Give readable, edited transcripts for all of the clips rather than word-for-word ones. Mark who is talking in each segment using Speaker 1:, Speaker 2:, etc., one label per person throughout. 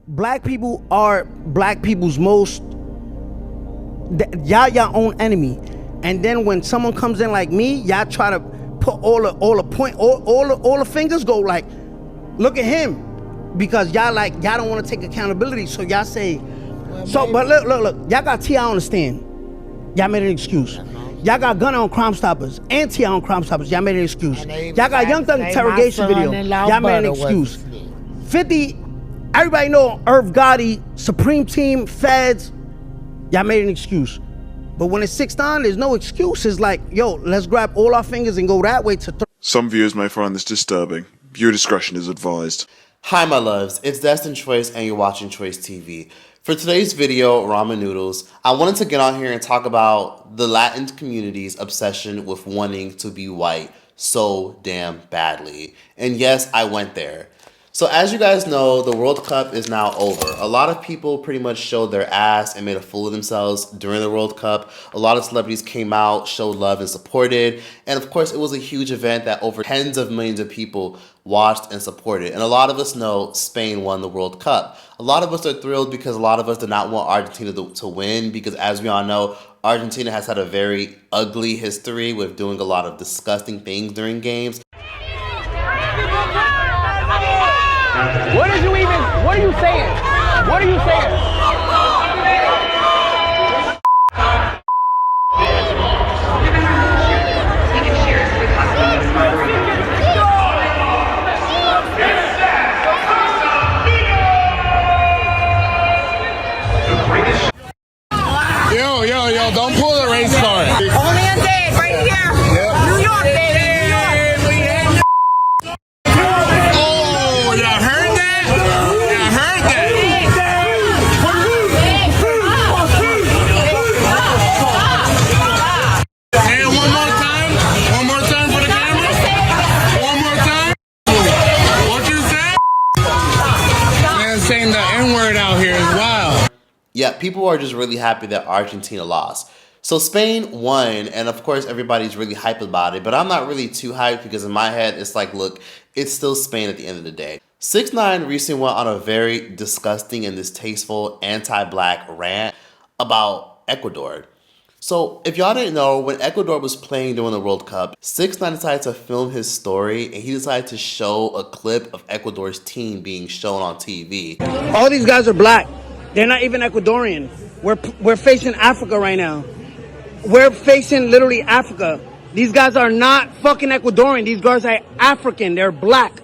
Speaker 1: Black people are black people's most, y'all your own enemy. And then when someone comes in like me, y'all try to put all the fingers go like, look at him. Because y'all don't want to take accountability. So y'all say, but look, y'all got T.I. on the stand. Y'all made an excuse. Y'all got Gunna on Crime Stoppers and T.I. on Crime Stoppers. Y'all made an excuse. Y'all got Young Thug interrogation video. Y'all made an excuse. 50, everybody know Irv Gotti, Supreme Team, Feds. Y'all made an excuse. But when it's 6IX9INE, there's no excuse. It's like, yo, let's grab all our fingers and go that way to
Speaker 2: Some viewers may find this disturbing. Viewer discretion is advised.
Speaker 3: Hi my loves, it's CHANGE.TROYCE and you're watching Choice TV. For today's video, Ramen Noodles, I wanted to get on here and talk about the Latin community's obsession with wanting to be white so damn badly. And yes, I went there. So as you guys know, the World Cup is now over. A lot of people pretty much showed their ass and made a fool of themselves during the World Cup. A lot of celebrities came out, showed love and supported. And of course, it was a huge event that over tens of millions of people watched and supported. And a lot of us know Spain won the World Cup. A lot of us are thrilled because a lot of us did not want Argentina to win because as we all know, Argentina has had a very ugly history with doing a lot of disgusting things during games.
Speaker 4: What are you saying? What are you saying?
Speaker 5: Yo, don't pull the race card.
Speaker 4: Only a day, right here. Yep. New York, baby. New York.
Speaker 5: Oh, y'all heard that? Y'all heard that? And one more time for the camera. One more time. What you say? Man, saying the N-word out here is wild.
Speaker 3: Yeah, people are just really happy that Argentina lost. So Spain won, and of course everybody's really hyped about it, but I'm not really too hyped because in my head it's like, look, it's still Spain at the end of the day. 6IX9INE recently went on a very disgusting and distasteful anti-black rant about Ecuador. So if y'all didn't know, when Ecuador was playing during the World Cup, 6IX9INE decided to film his story and he decided to show a clip of Ecuador's team being shown on TV.
Speaker 1: All these guys are black. They're not even Ecuadorian. We're facing Africa right now. We're facing literally Africa. These guys are not fucking Ecuadorian. These guys are African. They're black.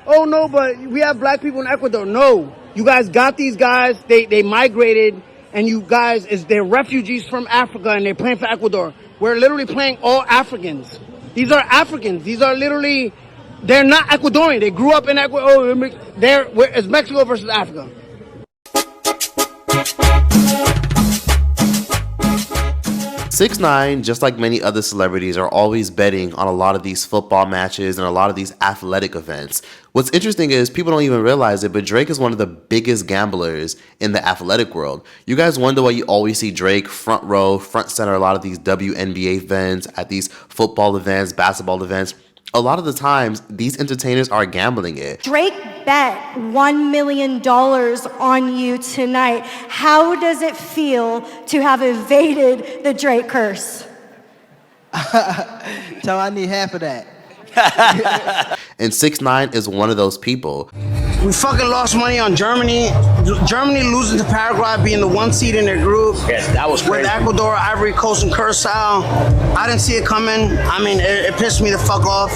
Speaker 1: Oh no, but we have black people in Ecuador. No, you guys got these guys. They migrated, and you guys they're refugees from Africa, and they're playing for Ecuador. We're literally playing all Africans. These are Africans. These are literally, they're not Ecuadorian. They grew up in Ecuador. It's Mexico versus Africa.
Speaker 3: 6IX9INE, just like many other celebrities, are always betting on a lot of these football matches and a lot of these athletic events. What's interesting is people don't even realize it, but Drake is one of the biggest gamblers in the athletic world. You guys wonder why you always see Drake front row, front center, a lot of these WNBA events, at these football events, basketball events. A lot of the times, these entertainers are gambling it.
Speaker 6: Drake bet $1 million on you tonight. How does it feel to have evaded the Drake curse?
Speaker 7: So I need half of that.
Speaker 3: And 6IX9INE is one of those people.
Speaker 1: We fucking lost money on Germany. Germany losing to Paraguay, being the 1 seed in their group.
Speaker 7: Yes, that was crazy.
Speaker 1: With Ecuador, Ivory Coast, and Curacao. I didn't see it coming. I mean, it pissed me the fuck off.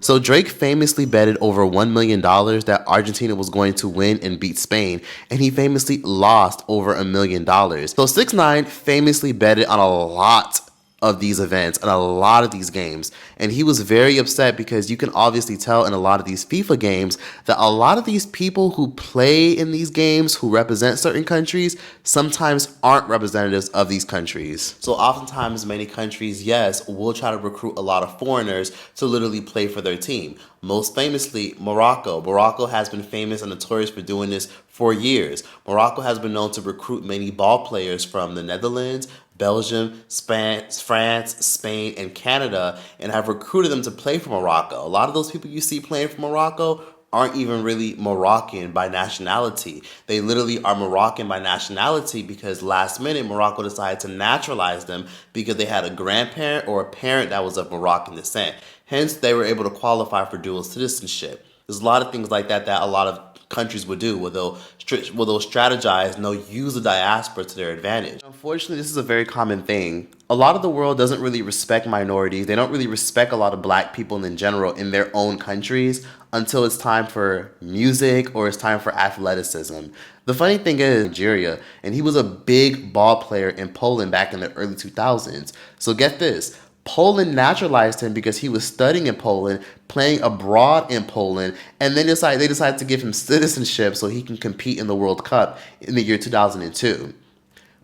Speaker 3: So Drake famously betted over $1 million that Argentina was going to win and beat Spain, and he famously lost over $1 million. So 6IX9INE famously betted on a lot of these events and a lot of these games, and he was very upset because you can obviously tell in a lot of these FIFA games that a lot of these people who play in these games, who represent certain countries, sometimes aren't representatives of these countries. So oftentimes many countries, yes, will try to recruit a lot of foreigners to literally play for their team. Most famously, Morocco. Morocco has been famous and notorious for doing this for years. Morocco has been known to recruit many ball players from the Netherlands, Belgium, France, Spain, and Canada, and have recruited them to play for Morocco. A lot of those people you see playing for Morocco aren't even really Moroccan by nationality. They literally are Moroccan by nationality because last minute Morocco decided to naturalize them because they had a grandparent or a parent that was of Moroccan descent. Hence, they were able to qualify for dual citizenship. There's a lot of things like that that a lot of countries would do, where they'll strategize and they'll use the diaspora to their advantage. Unfortunately, this is a very common thing. A lot of the world doesn't really respect minorities. They don't really respect a lot of black people in general in their own countries until it's time for music or it's time for athleticism. The funny thing is, Nigeria, and he was a big ball player in Poland back in the early 2000s. So get this. Poland naturalized him because he was studying in Poland, playing abroad in Poland, and then they decided to give him citizenship so he can compete in the World Cup in the year 2002.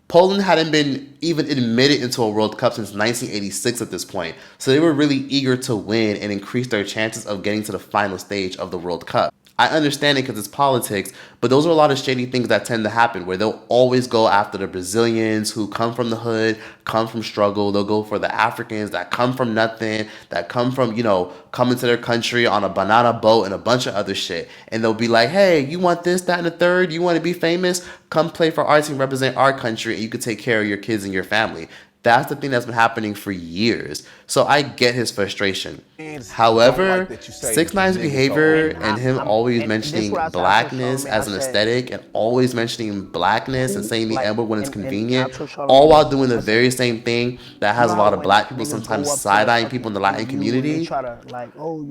Speaker 3: Poland hadn't been even admitted into a World Cup since 1986 at this point, so they were really eager to win and increase their chances of getting to the final stage of the World Cup. I understand it because it's politics, but those are a lot of shady things that tend to happen where they'll always go after the Brazilians who come from the hood, come from struggle. They'll go for the Africans that come from nothing, that come from, coming to their country on a banana boat and a bunch of other shit. And they'll be like, hey, you want this, that, and the third? You want to be famous? Come play for our team, represent our country, and you can take care of your kids and your family. That's the thing that's been happening for years. So I get his frustration. However, 6IXNINE's behavior and him always mentioning blackness as an aesthetic and always mentioning blackness and saying the N-word when it's convenient, all while doing the very same thing that has a lot of black people sometimes side-eyeing people in the Latin community,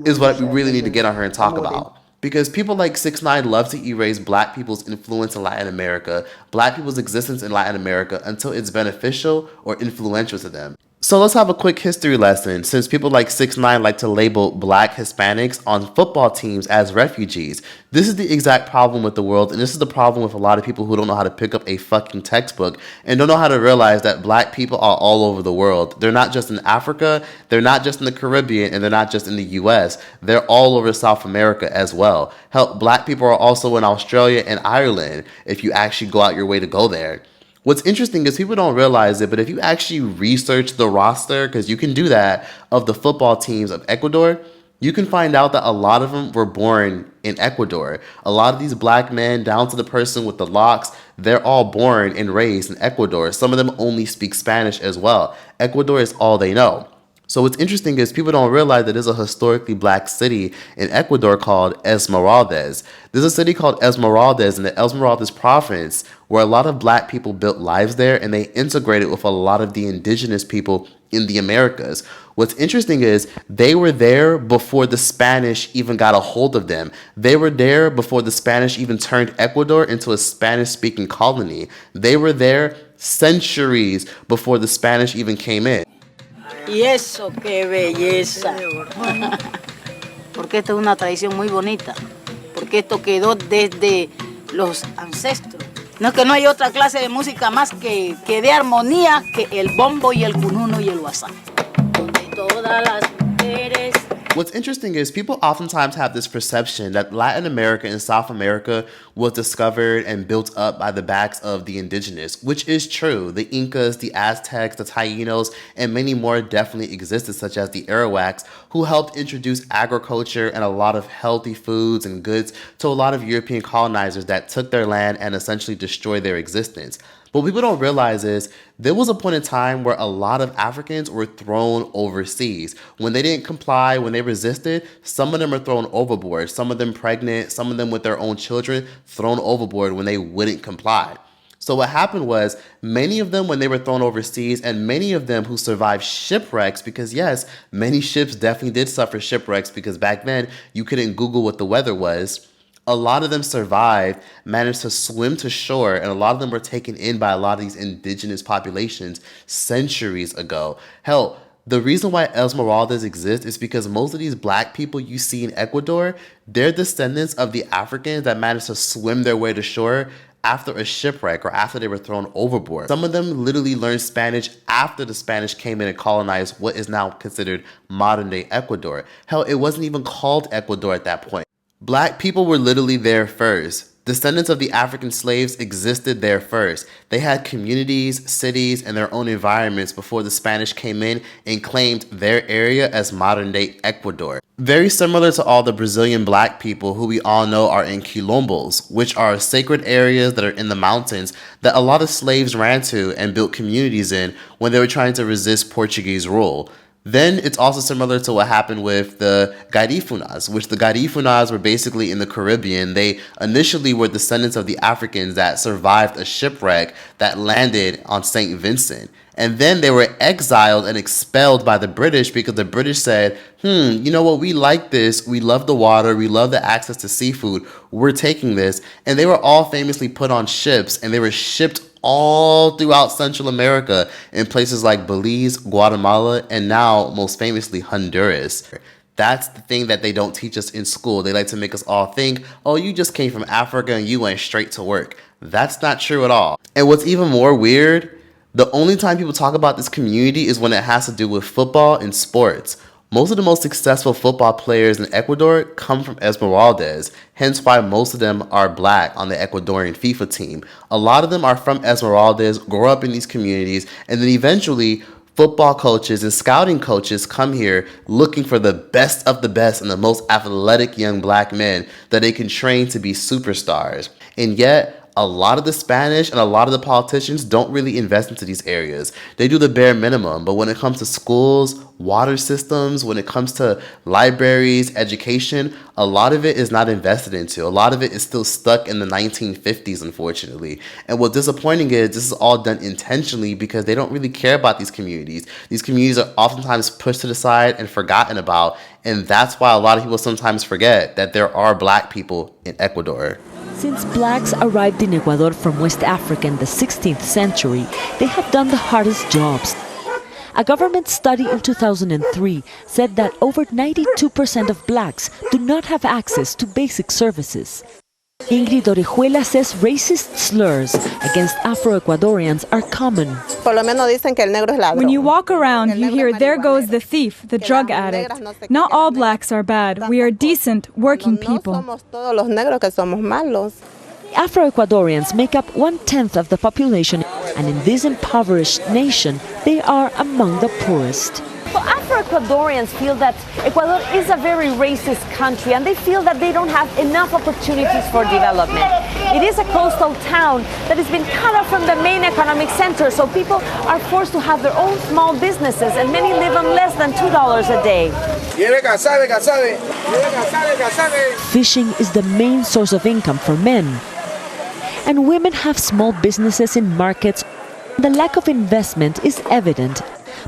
Speaker 3: is what we really need to get on her and talk about. Because people like 6IX9INE love to erase black people's influence in Latin America, black people's existence in Latin America until it's beneficial or influential to them. So let's have a quick history lesson, since people like 6IX9INE like to label black Hispanics on football teams as refugees. This is the exact problem with the world, and this is the problem with a lot of people who don't know how to pick up a fucking textbook and don't know how to realize that black people are all over the world. They're not just in Africa, they're not just in the Caribbean, and they're not just in the US. They're all over South America as well. Hell, black people are also in Australia and Ireland, if you actually go out your way to go there. What's interesting is people don't realize it, but if you actually research the roster, because you can do that, of the football teams of Ecuador, you can find out that a lot of them were born in Ecuador. A lot of these black men, down to the person with the locks, they're all born and raised in Ecuador. Some of them only speak Spanish as well. Ecuador is all they know. So what's interesting is people don't realize that there's a historically black city in Ecuador called Esmeraldas. There's a city called Esmeraldas in the Esmeraldas province where a lot of black people built lives there, and they integrated with a lot of the indigenous people in the Americas. What's interesting is they were there before the Spanish even got a hold of them. They were there before the Spanish even turned Ecuador into a Spanish-speaking colony. They were there centuries before the Spanish even came in.
Speaker 8: Y eso, qué belleza. Porque esto es una tradición muy bonita. Porque esto quedó desde los ancestros. No es que no hay otra clase de música más que dé armonía que el bombo y el cununo y el guasá. Donde todas las mujeres.
Speaker 3: What's interesting is people oftentimes have this perception that Latin America and South America was discovered and built up by the backs of the indigenous, which is true. The Incas, the Aztecs, the Taínos, and many more definitely existed, such as the Arawaks, who helped introduce agriculture and a lot of healthy foods and goods to a lot of European colonizers that took their land and essentially destroyed their existence. But what people don't realize is there was a point in time where a lot of Africans were thrown overseas. When they didn't comply, when they resisted, some of them are thrown overboard. Some of them pregnant, some of them with their own children, thrown overboard when they wouldn't comply. So what happened was many of them, when they were thrown overseas, and many of them who survived shipwrecks, because yes, many ships definitely did suffer shipwrecks because back then you couldn't Google what the weather was. A lot of them survived, managed to swim to shore, and a lot of them were taken in by a lot of these indigenous populations centuries ago. Hell, the reason why Esmeraldas exist is because most of these black people you see in Ecuador, they're descendants of the Africans that managed to swim their way to shore after a shipwreck or after they were thrown overboard. Some of them literally learned Spanish after the Spanish came in and colonized what is now considered modern-day Ecuador. Hell, it wasn't even called Ecuador at that point. Black people were literally there first. Descendants of the African slaves existed there first. They had communities, cities, and their own environments before the Spanish came in and claimed their area as modern-day Ecuador. Very similar to all the Brazilian black people who we all know are in quilombos, which are sacred areas that are in the mountains that a lot of slaves ran to and built communities in when they were trying to resist Portuguese rule. Then it's also similar to what happened with the Garifunas, which the Garifunas were basically in the Caribbean. They initially were descendants of the Africans that survived a shipwreck that landed on St. Vincent. And then they were exiled and expelled by the British because the British said, you know what, we like this. We love the water. We love the access to seafood. We're taking this. And they were all famously put on ships, and they were shipped all throughout Central America in places like Belize, Guatemala, and now most famously Honduras. That's the thing that they don't teach us in school. They like to make us all think, oh, you just came from Africa and you went straight to work. That's not true at all. And what's even more weird, the only time people talk about this community is when it has to do with football and sports. Most of the most successful football players in Ecuador come from Esmeraldas, hence why most of them are black on the Ecuadorian FIFA team. A lot of them are from Esmeraldas, grow up in these communities, and then eventually football coaches and scouting coaches come here looking for the best of the best and the most athletic young black men that they can train to be superstars. And yet, a lot of the Spanish and a lot of the politicians don't really invest into these areas. They do the bare minimum, but when it comes to schools, water systems, when it comes to libraries, education, a lot of it is not invested into. A lot of it is still stuck in the 1950s, unfortunately. And what's disappointing is this is all done intentionally because they don't really care about these communities. These communities are oftentimes pushed to the side and forgotten about, and that's why a lot of people sometimes forget that there are black people in Ecuador.
Speaker 9: Since blacks arrived in Ecuador from West Africa in the 16th century, they have done the hardest jobs. A government study in 2003 said that over 92% of blacks do not have access to basic services. Ingrid Orejuela says racist slurs against Afro-Ecuadorians are common.
Speaker 10: When you walk around, you hear, "There goes the thief, the drug addict." Not all blacks are bad. We are decent, working people.
Speaker 9: Afro-Ecuadorians make up 1/10 of the population, and in this impoverished nation, they are among the poorest.
Speaker 11: Well, Afro-Ecuadorians feel that Ecuador is a very racist country, and they feel that they don't have enough opportunities for development. It is a coastal town that has been cut off from the main economic center, so people are forced to have their own small businesses, and many live on less than $2 a day.
Speaker 9: Fishing is the main source of income for men, and women have small businesses in markets. The lack of investment is evident.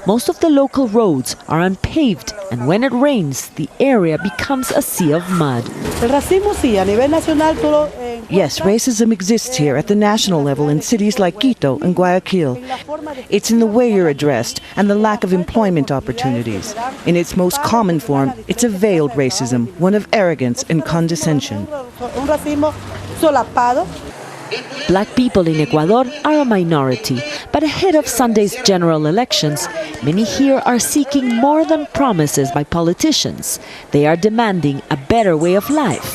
Speaker 9: Most of the local roads are unpaved, and when it rains, the area becomes a sea of mud.
Speaker 12: Yes, racism exists here at the national level in cities like Quito and Guayaquil. It's in the way you're addressed and the lack of employment opportunities. In its most common form, it's a veiled racism, one of arrogance and condescension.
Speaker 9: Black people in Ecuador are a minority, but ahead of Sunday's general elections, many here are seeking more than promises by politicians. They are demanding a better way of life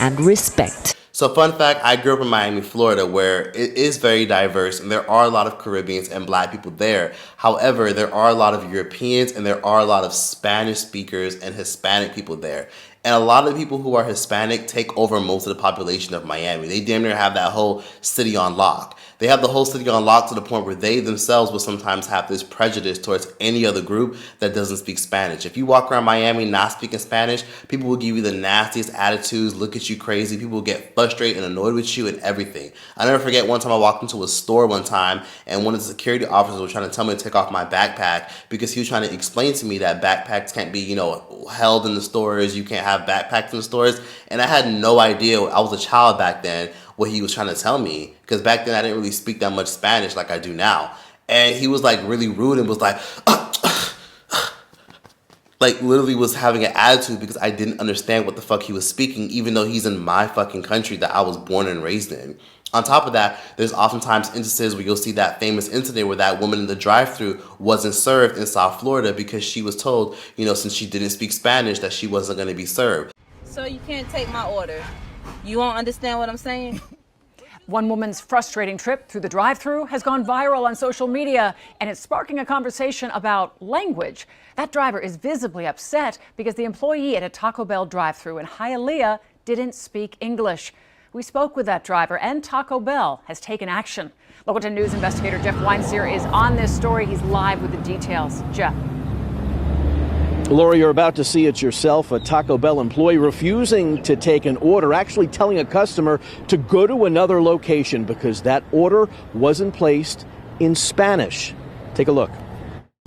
Speaker 9: and respect.
Speaker 3: So fun fact, I grew up in Miami, Florida, where it is very diverse and there are a lot of Caribbeans and black people there. However, there are a lot of Europeans and there are a lot of Spanish speakers and Hispanic people there. And a lot of the people who are Hispanic take over most of the population of Miami. They damn near have that whole city on lock. They have the whole city on lock to the point where they themselves will sometimes have this prejudice towards any other group that doesn't speak Spanish. If you walk around Miami not speaking Spanish, people will give you the nastiest attitudes, look at you crazy. People will get frustrated and annoyed with you and everything. I never forget one time I walked into a store one time and one of the security officers was trying to tell me to take off my backpack because he was trying to explain to me that backpacks can't be, held in the stores. You can't have backpacks in the stores. And I had no idea. I was a child back then. What he was trying to tell me, because back then I didn't really speak that much Spanish like I do now. And he was like really rude and was like, like literally was having an attitude because I didn't understand what the fuck he was speaking, even though he's in my fucking country that I was born and raised in. On top of that, there's oftentimes instances where you'll see that famous incident where that woman in the drive-thru wasn't served in South Florida because she was told, since she didn't speak Spanish, that she wasn't going to be served.
Speaker 13: So you can't take my order. You won't understand what I'm saying?
Speaker 14: One woman's frustrating trip through the drive-thru has gone viral on social media, and it's sparking a conversation about language. That driver is visibly upset because the employee at a Taco Bell drive-thru in Hialeah didn't speak English. We spoke with that driver, and Taco Bell has taken action. Local 10 News investigator Jeff Weinsteer is on this story. He's live with the details. Jeff.
Speaker 15: Laura, you're about to see it yourself. A Taco Bell employee refusing to take an order, actually telling a customer to go to another location because that order wasn't placed in Spanish. Take a look.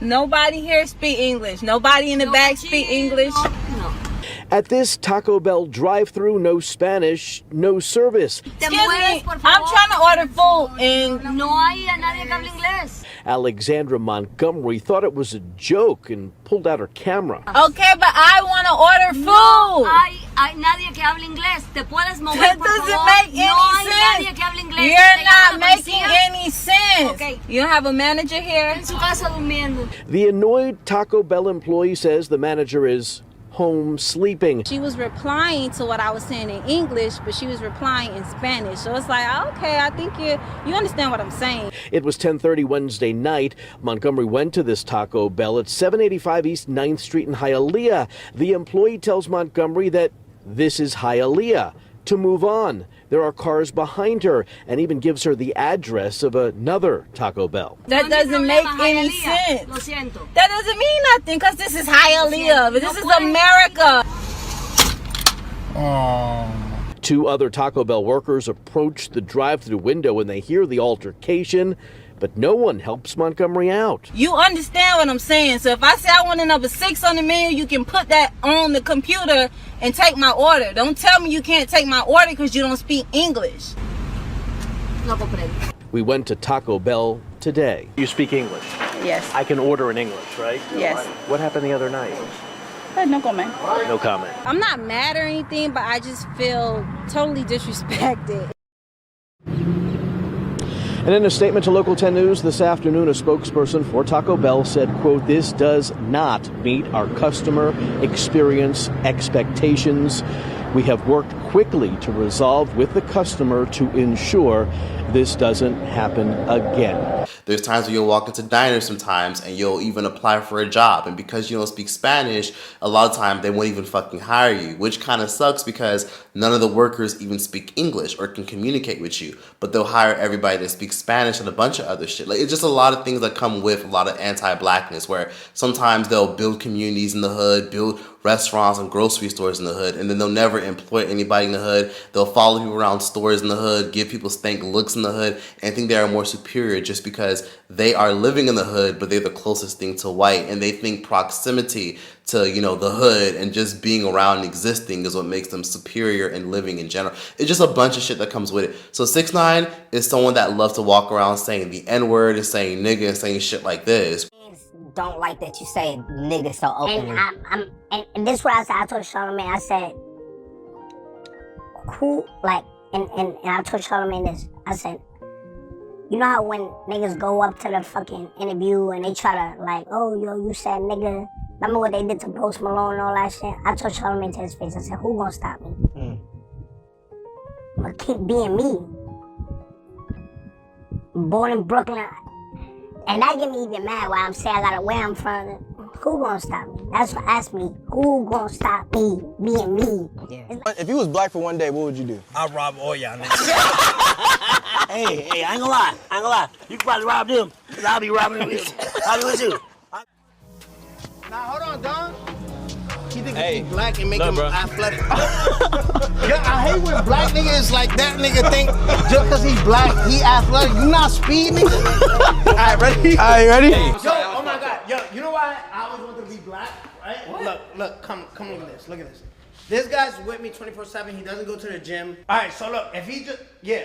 Speaker 13: Nobody here speak English. Nobody in the back speak English. No.
Speaker 15: At this Taco Bell drive-thru, no Spanish, no service.
Speaker 13: Excuse me, I'm trying to order food and no hay nadie que hable inglés.
Speaker 15: Alexandra Montgomery thought it was a joke and pulled out her camera.
Speaker 13: Okay, but I want to order food.
Speaker 16: No hay nadie que hable inglés. Te puedes mover,
Speaker 13: that
Speaker 16: por
Speaker 13: doesn't
Speaker 16: favor.
Speaker 13: make any
Speaker 16: No hay
Speaker 13: sense.
Speaker 16: nadie que hable inglés.
Speaker 13: You're not making any sense.
Speaker 16: Okay.
Speaker 13: You don't have a manager here?
Speaker 16: En su casa durmiendo.
Speaker 15: The annoyed Taco Bell employee says the manager is home sleeping.
Speaker 13: She was replying to what I was saying in English, but she was replying in Spanish. So it's like, okay, I think you understand what I'm saying.
Speaker 15: It was 10:30 Wednesday night. Montgomery went to this Taco Bell at 785 East 9th Street in Hialeah. The employee tells Montgomery that this is Hialeah, to move on. There are cars behind her, and even gives her the address of another Taco Bell.
Speaker 13: That doesn't make any sense. That doesn't mean nothing, because this is Hialeah, but this is America.
Speaker 15: Two other Taco Bell workers approach the drive-thru window when they hear the altercation, but no one helps Montgomery out.
Speaker 13: You understand what I'm saying? So if I say I want a number 6 on the menu, you can put that on the computer and take my order. Don't tell me you can't take my order because you don't speak English.
Speaker 16: No comprendo.
Speaker 15: We went to Taco Bell today. You speak English?
Speaker 13: Yes.
Speaker 15: I can order in English, right?
Speaker 13: Yes.
Speaker 15: What happened the other night?
Speaker 13: No comment.
Speaker 15: No comment.
Speaker 13: I'm not mad or anything, but I just feel totally disrespected.
Speaker 15: And in a statement to Local 10 News this afternoon, a spokesperson for Taco Bell said, quote, "This does not meet our customer experience expectations. We have worked quickly to resolve with the customer to ensure this doesn't happen again."
Speaker 3: There's times when you'll walk into diners sometimes and you'll even apply for a job, and because you don't speak Spanish, a lot of times they won't even fucking hire you, which kind of sucks because none of the workers even speak English or can communicate with you, but they'll hire everybody that speaks Spanish and a bunch of other shit. Like, it's just a lot of things that come with a lot of anti-blackness, where sometimes they'll build communities in the hood, build restaurants and grocery stores in the hood, and then they'll never employ anybody in the hood. They'll follow people around stores in the hood, give people stank looks in the hood, and think they are more superior just because they are living in the hood, but they're the closest thing to white, and they think proximity to, you know, the hood and just being around and existing is what makes them superior and living in general. It's just a bunch of shit that comes with it. So 6ix9ine is someone that loves to walk around saying the N-word and saying nigga and saying shit like this.
Speaker 17: Don't like that you say nigga so openly. And this is what I said. I told Charlamagne, I said, who, like, and I told Charlamagne this. I said, you know how when niggas go up to the fucking interview and they try to, like, oh, yo, you said nigga. Remember what they did to Post Malone and all that shit? I told Charlamagne to his face, I said, who gonna stop me? I'm gonna keep being me. Born in Brooklyn. And that get me even mad why I'm saying I gotta where I'm from. Who gonna stop me? That's what asked me. Who gonna stop me being me? Yeah.
Speaker 7: If you was black for one day, what would you do? I'd rob all y'all niggas.
Speaker 18: Hey, I ain't gonna lie. You can probably rob them, because I'll be robbing them with you. I'll be with you.
Speaker 1: Now, hold on, Don. He think he's black and make him athletic. Yeah, I hate when black niggas like that nigga think just because he's black, he athletic. You not speed, nigga. All right, ready?
Speaker 7: All right, ready?
Speaker 1: Yo, oh my God. Yo, you know why I always want to be black, right? What? Look, come look at this. Look at this. This guy's with me 24/7. He doesn't go to the gym. All right, so look, if he just,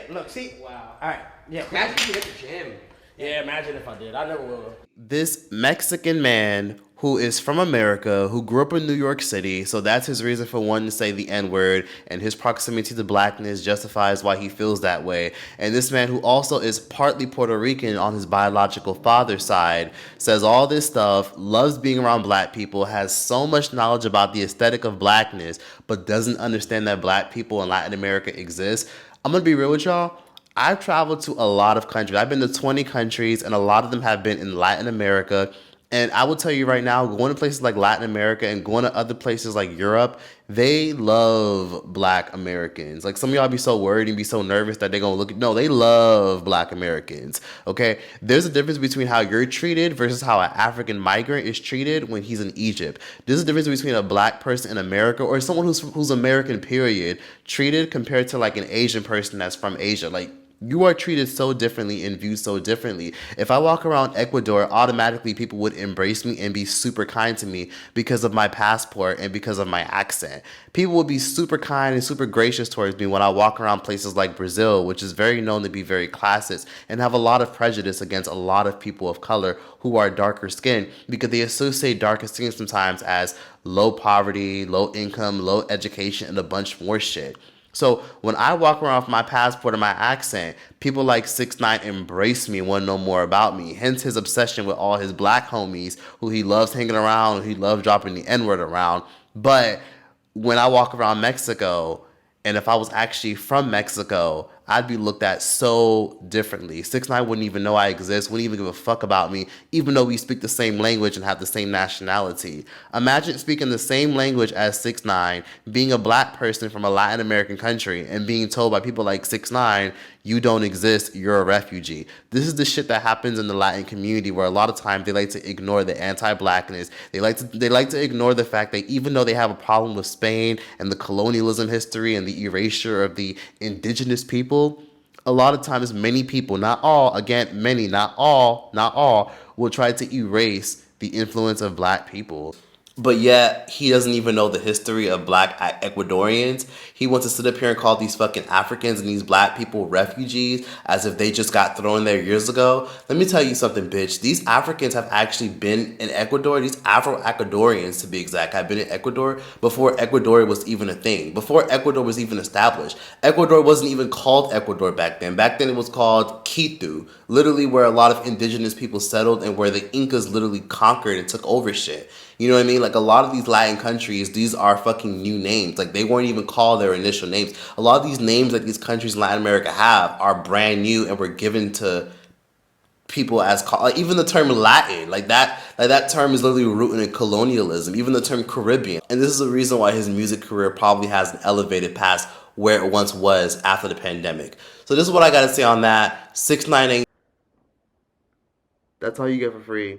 Speaker 1: look, see? Wow. All right, yeah.
Speaker 19: Imagine if you hit the gym.
Speaker 18: Yeah, imagine if I did. I never will.
Speaker 3: This Mexican man who is from America, who grew up in New York City, so that's his reason for wanting to say the N-word, and his proximity to blackness justifies why he feels that way. And this man who also is partly Puerto Rican on his biological father's side, says all this stuff, loves being around black people, has so much knowledge about the aesthetic of blackness, but doesn't understand that black people in Latin America exist. I'm gonna be real with y'all. I've traveled to a lot of countries. I've been to 20 countries, and a lot of them have been in Latin America. And I will tell you right now, going to places like Latin America and going to other places like Europe, they love black Americans. Like, some of y'all be so worried and be so nervous that they're going to look at, no, they love black Americans, okay? There's a difference between how you're treated versus how an African migrant is treated when he's in Egypt. There's a difference between a black person in America or someone who's American, period, treated compared to like an Asian person that's from Asia. Like, you are treated so differently and viewed so differently. If I walk around Ecuador, automatically people would embrace me and be super kind to me because of my passport and because of my accent. People would be super kind and super gracious towards me when I walk around places like Brazil, which is very known to be very classist and have a lot of prejudice against a lot of people of color who are darker skinned, because they associate darker skin sometimes as low poverty, low income, low education, and a bunch more shit. So when I walk around with my passport and my accent, people like 6ix9ine embrace me and want to know more about me. Hence his obsession with all his black homies who he loves hanging around, who he loves dropping the N-word around. But when I walk around Mexico, and if I was actually from Mexico, I'd be looked at so differently. 6ix9ine wouldn't even know I exist, wouldn't even give a fuck about me, even though we speak the same language and have the same nationality. Imagine speaking the same language as 6ix9ine, being a black person from a Latin American country, and being told by people like 6ix9ine, you don't exist, you're a refugee. This is the shit that happens in the Latin community, where a lot of times they like to ignore the anti-blackness. They like to ignore the fact that even though they have a problem with Spain and the colonialism history and the erasure of the indigenous people, a lot of times many people, not all, again, many, not all, will try to erase the influence of black people. But yet, he doesn't even know the history of black Ecuadorians. He wants to sit up here and call these fucking Africans and these black people refugees as if they just got thrown there years ago. Let me tell you something, bitch. These Africans have actually been in Ecuador. These Afro-Ecuadorians, to be exact, have been in Ecuador before Ecuador was even a thing. Before Ecuador was even established. Ecuador wasn't even called Ecuador back then. Back then it was called Quito, literally where a lot of indigenous people settled and where the Incas literally conquered and took over shit. You know what I mean? Like, a lot of these Latin countries, these are fucking new names. Like, they weren't even called their initial names. A lot of these names that these countries in Latin America have are brand new and were given to people as like, even the term Latin, like that term is literally rooted in colonialism. Even the term Caribbean, and this is the reason why his music career probably hasn't elevated past where it once was after the pandemic. So this is what I gotta say on that. 6ix9ine ain't. That's all you get for free.